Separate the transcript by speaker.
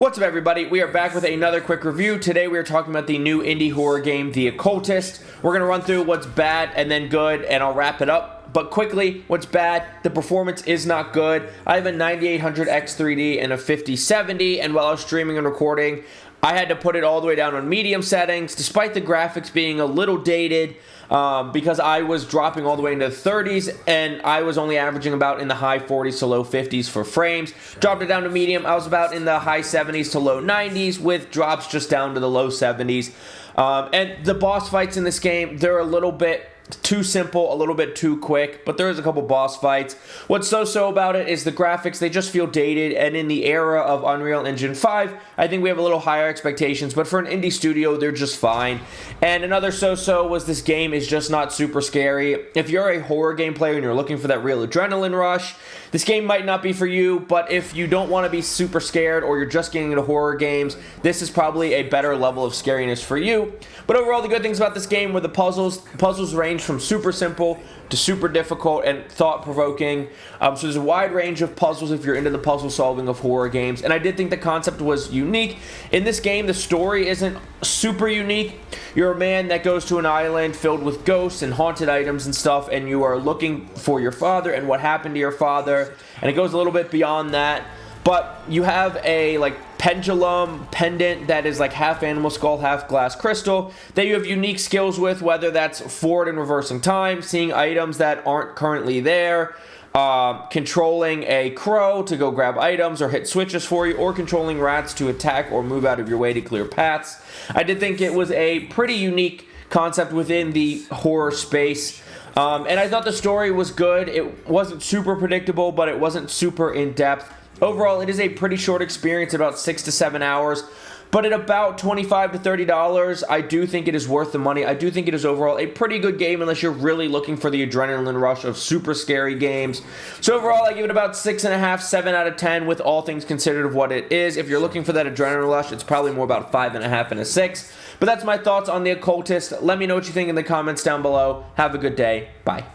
Speaker 1: What's up, everybody? We are back with another quick review. Today we are talking about the new indie horror game, The Occultist. We're going to run through what's bad and then good, and I'll wrap it up. But quickly, what's bad? The performance is not good. I have a 9800X3D and a 5070, and while I was streaming and recording, I had to put it all the way down on medium settings, despite the graphics being a little dated, because I was dropping all the way into the 30s, and I was only averaging about in the high 40s to low 50s for frames. Dropped it down to medium. I was about in the high 70s to low 90s, with drops just down to the low 70s. And the boss fights in this game, they're a little bit too simple, a little bit too quick, but there is a couple boss fights. What's so about it is the graphics. They just feel dated, and in the era of Unreal Engine 5, I think we have a little higher expectations, but for an indie studio, they're just fine. And another so was this game is just not super scary. If you're a horror game player and you're looking for that real adrenaline rush, this game might not be for you, but if you don't want to be super scared or you're just getting into horror games, this is probably a better level of scariness for you. But overall, the good things about this game were the puzzles. The puzzles range from super simple to super difficult and thought-provoking. So there's a wide range of puzzles if you're into the puzzle solving of horror games. And I did think the concept was unique. In this game, the story isn't super unique. You're a man that goes to an island filled with ghosts and haunted items and stuff, and you are looking for your father and what happened to your father. And it goes a little bit beyond that. But you have a pendulum pendant that is half animal skull, half glass crystal that you have unique skills with, whether that's forward and reversing time, seeing items that aren't currently there, controlling a crow to go grab items or hit switches for you, or controlling rats to attack or move out of your way to clear paths. I did think it was a pretty unique concept within the horror space. And I thought the story was good. It wasn't super predictable, but it wasn't super in-depth. Overall, it is a pretty short experience, about 6 to 7 hours. But at about $25 to $30, I do think it is worth the money. I do think it is overall a pretty good game unless you're really looking for the adrenaline rush of super scary games. So overall, I give it about 6.5, 7 out of 10 with all things considered of what it is. If you're looking for that adrenaline rush, it's probably more about 5.5 and a 6. But that's my thoughts on The Occultist. Let me know what you think in the comments down below. Have a good day. Bye.